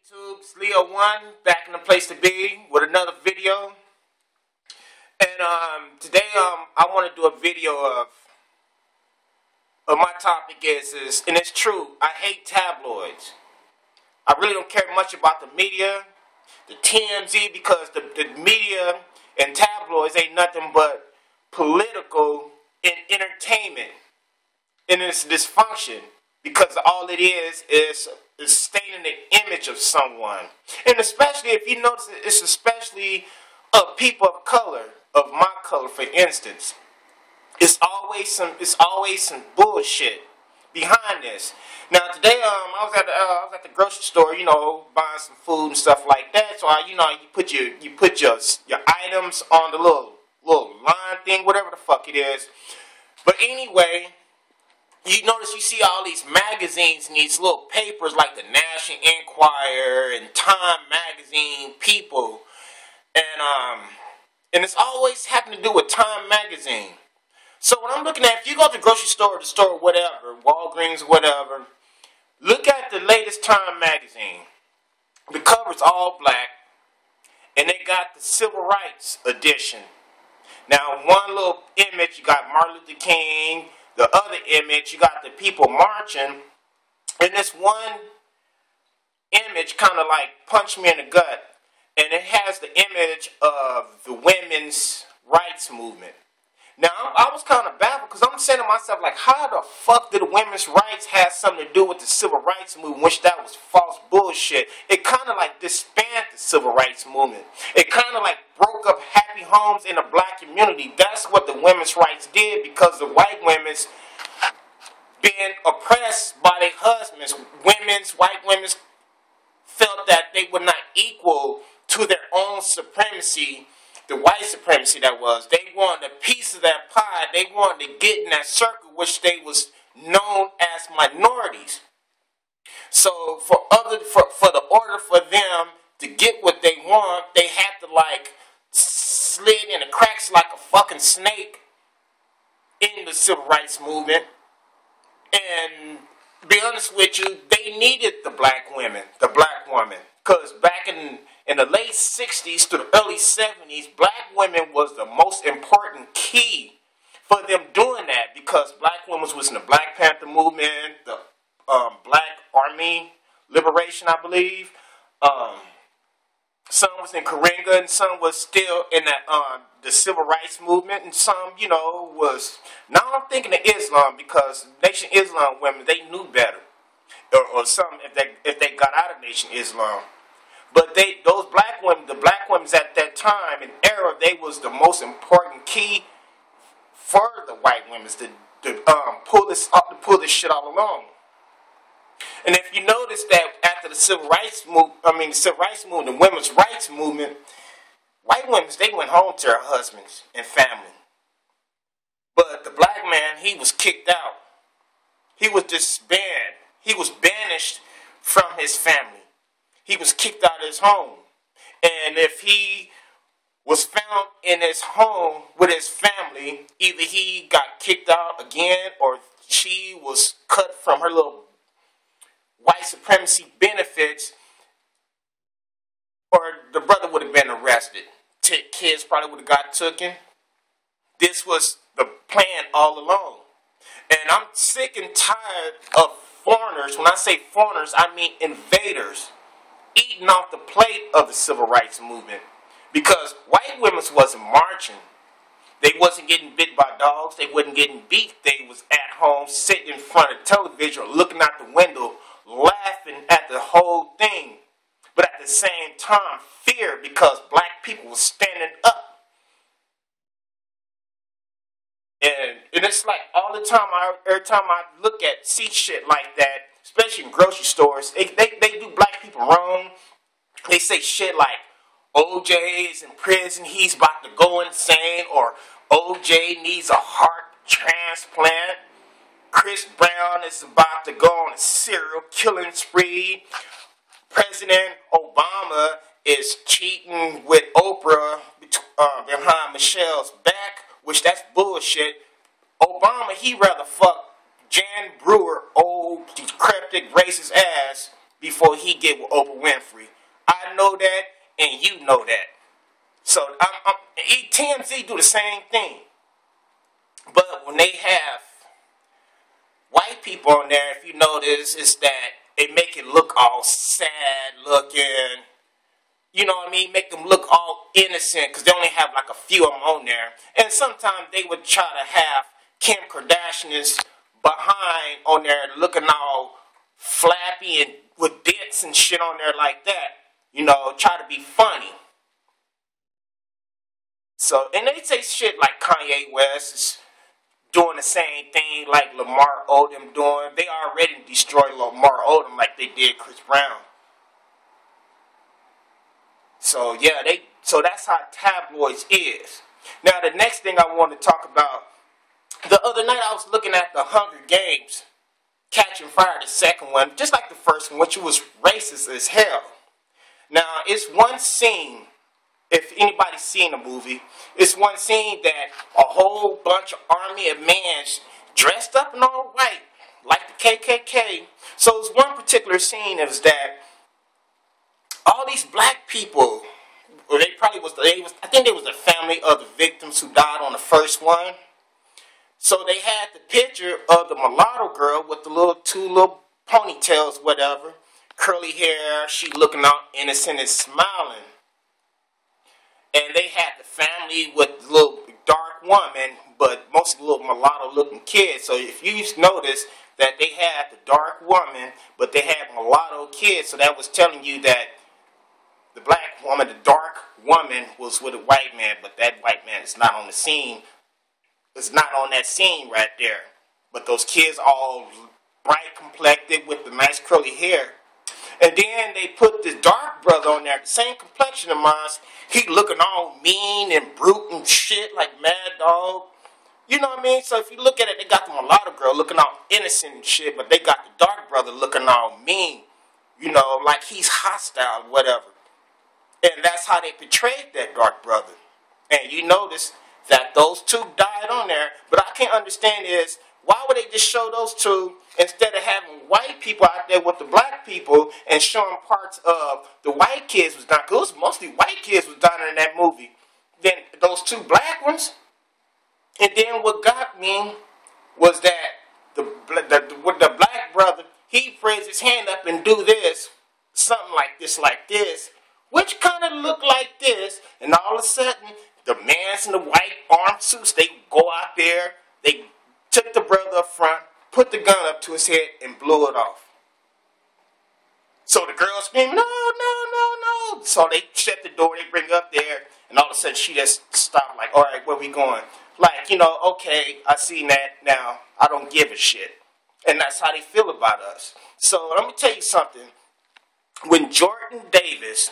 YouTube, it's Leo1 back in the place to be with another video. And today I want to do a video of my topic is and it's true, I hate tabloids. I really don't care much about the media, the TMZ, because the media and tabloids ain't nothing but political and entertainment. And it's dysfunction because all it is staining the image of someone. And especially if you notice, it's especially of people of color, of my color, for instance. It's always some bullshit behind this. Now today, I was at the grocery store, you know, buying some food and stuff like that. So you put your items on the little line thing, whatever the fuck it is. But anyway, you notice you see all these magazines and these little papers like the National Enquirer and Time Magazine people, and it's always having to do with Time Magazine. So what I'm looking at, if you go to the grocery store, the store, whatever, Walgreens, whatever, look at the latest Time Magazine. The cover's all black, and they got the Civil Rights edition. Now, one little image, you got Martin Luther King. The other image, you got the people marching. And this one image kind of like punched me in the gut. And it has the image of the women's rights movement. Now, I was kind of baffled because I'm saying to myself, like, how the fuck did women's rights have something to do with the civil rights movement, which that was false bullshit. It kind of like disbanded the civil rights movement. It kind of like broke up happy homes in the black community. That's what the women's rights did, because the white women's being oppressed by their husbands. White women's felt that they were not equal to their own supremacy. The white supremacy that was. They wanted a piece of that pie. They wanted to get in that circle, which they was known as minorities. So for the order for them to get what they want, they had to like slid in the cracks like a fucking snake in the civil rights movement. And to be honest with you, they needed the black women, the black woman, because back in the late 60s to the early 70s, black women was the most important key for them doing that, because black women was in the Black Panther movement, the Black Army Liberation, I believe. Some was in Karinga, and some was still in that the civil rights movement, and some, you know, was. Now I'm thinking of Islam, because Nation Islam women, they knew better, or some if they got out of Nation Islam. But those black women, the black women at that time and era, they was the most important key for the white women to pull this shit all along. And if you notice that after the civil rights movement, the women's rights movement, white women, they went home to their husbands and family. But the black man, he was kicked out. He was disbanded. He was banished from his family. He was kicked out of his home. And if he was found in his home with his family, either he got kicked out again, or she was cut from her little white supremacy benefits, or the brother would have been arrested. Kids probably would have got taken. This was the plan all along. And I'm sick and tired of foreigners. When I say foreigners, I mean invaders, eating off the plate of the civil rights movement. Because white women wasn't marching. They wasn't getting bit by dogs. They wasn't getting beat. They was at home sitting in front of television or looking out the window laughing at the whole thing. But at the same time, fear, because black people were standing up. And it's like all the time, every time I see shit like that, especially in grocery stores, they do black people wrong. They say shit like, OJ is in prison, he's about to go insane, or OJ needs a heart transplant. Chris Brown is about to go on a serial killing spree. President Obama is cheating with Oprah behind Michelle's back, which that's bullshit. Obama, he rather fuck Jan Brewer, old decrepit racist ass, before he get with Oprah Winfrey. I know that, and you know that. So TMZ do the same thing. But when they have white people on there, if you notice, is that they make it look all sad looking. You know what I mean? Make them look all innocent because they only have like a few of them on there. And sometimes they would try to have Kim Kardashian's behind on there looking all flappy and with dents and shit on there like that. You know, try to be funny. So, and they say shit like Kanye West is doing the same thing like Lamar Odom doing. They already destroyed Lamar Odom like they did Chris Brown. So yeah, so that's how tabloids is. Now the next thing I want to talk about, the other night I was looking at the Hunger Games, Catching Fire, the second one, just like the first one, which was racist as hell. Now it's one scene, if anybody's seen the movie, it's one scene that a whole bunch of army of men dressed up in all white, like the KKK. So it's one particular scene is that all these black people, or I think they was the family of the victims who died on the first one. So they had the picture of the mulatto girl with the two little ponytails, whatever, curly hair, she looking all innocent and smiling. And they had the family with the little dark woman, but mostly little mulatto looking kids. So if you notice that they had the dark woman, but they had mulatto kids, so that was telling you that the black woman, the dark woman, was with a white man, but that white man is not on the scene. It's not on that scene right there. But those kids all bright complected with the nice curly hair. And then they put this dark brother on there, the same complexion of mine. He looking all mean and brute and shit like Mad Dog. You know what I mean? So if you look at it, they got the mulatto girl looking all innocent and shit, but they got the dark brother looking all mean. You know, like he's hostile, whatever. And that's how they portrayed that dark brother. And you notice that those two died on there. But I can't understand is, why would they just show those two instead of having white people out there with the black people and showing parts of the white kids was dying? Because mostly white kids was dying in that movie. Then those two black ones. And then what got me was that the black brother, he raised his hand up and do this, something like this, which kind of looked like this, and all of a sudden, the mans in the white armed suits, they go out there, they took the brother up front, put the gun up to his head, and blew it off. So the girl screamed, no, no, no, no. So they shut the door, they bring her up there, and all of a sudden, she just stopped, like, all right, where we going? Like, you know, okay, I seen that now, I don't give a shit. And that's how they feel about us. So let me tell you something. When Jordan Davis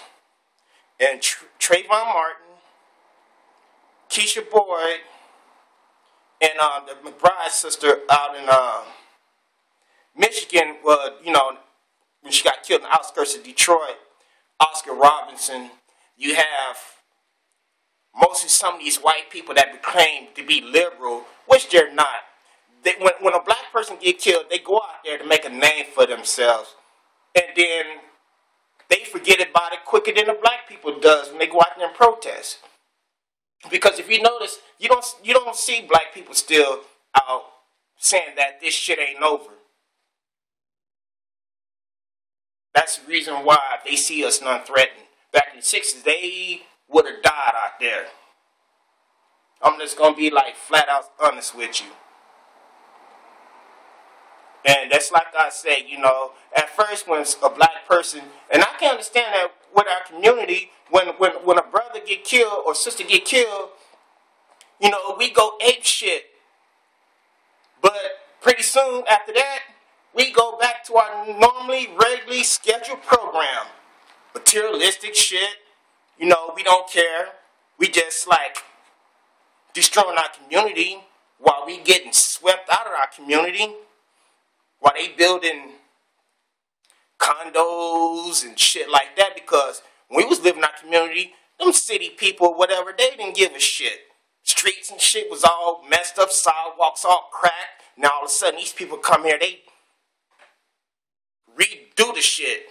and Trayvon Martin, Keisha Boyd, and the McBride sister out in Michigan, you know, when she got killed in the outskirts of Detroit, Oscar Robinson, you have mostly some of these white people that claim to be liberal, which they're not. When a black person get killed, they go out there to make a name for themselves. And then they forget about it quicker than the black people does when they go out there and protest. Because if you notice, you don't see black people still out saying that this shit ain't over. That's the reason why they see us non-threatened. Back in the 60s, they would have died out there. I'm just going to be like flat out honest with you. And that's like I said, you know, at first when a black person, and I can understand that with our community, when a brother get killed or sister get killed, you know, we go ape shit. But pretty soon after that, we go back to our regularly scheduled program. Materialistic shit, you know, we don't care. We just like destroying our community while we getting swept out of our community. While they building condos and shit like that, because when we was living in our community, them city people, whatever, they didn't give a shit. Streets and shit was all messed up, sidewalks all cracked. Now all of a sudden these people come here, they redo the shit.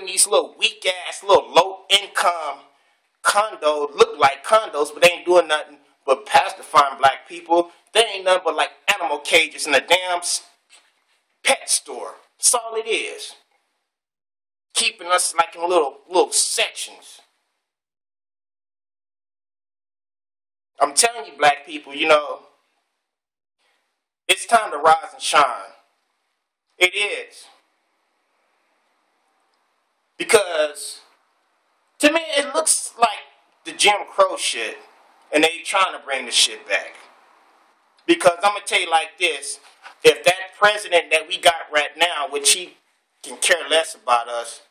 in these little weak ass, little low income condos, look like condos, but they ain't doing nothing but pacifying black people. They ain't nothing but like animal cages in a damn pet store. That's all it is. Keeping us like in little sections. I'm telling you, black people, you know, it's time to rise and shine. It is. Because, to me, it looks like the Jim Crow shit, and they trying to bring the shit back. Because I'm going to tell you like this, if that president that we got right now, which he can care less about us,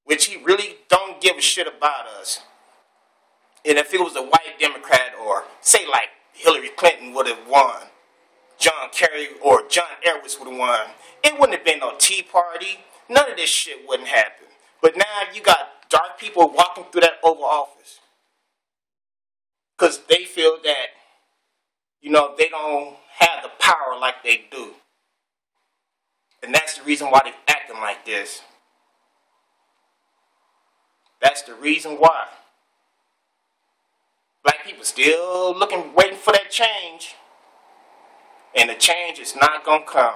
which he really don't give a shit about us, and if it was a white Democrat or say like Hillary Clinton would have won, John Kerry or John Edwards would have won, it wouldn't have been no Tea Party. None of this shit wouldn't happen. But now you got dark people walking through that Oval Office because they feel that, you know, they don't have the power like they do. And that's the reason why they're acting like this. That's the reason why. Black people still looking, waiting for that change. And the change is not going to come.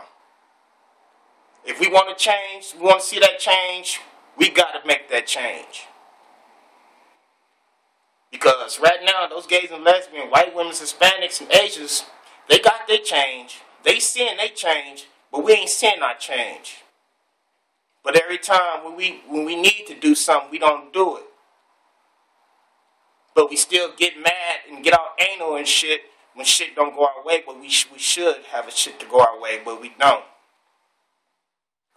If we want to change, we want to see that change, we got to make that change. Because right now, those gays and lesbians, white women, Hispanics, and Asians, they got their change. They seeing they change, but we ain't seeing our change. But every time when we need to do something, we don't do it. But we still get mad and get all anal and shit when shit don't go our way, but we should have a shit to go our way, but we don't.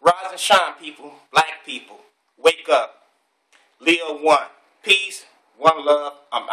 Rise and shine, people. Black people. Wake up. Leo 1. Peace. One love. I'm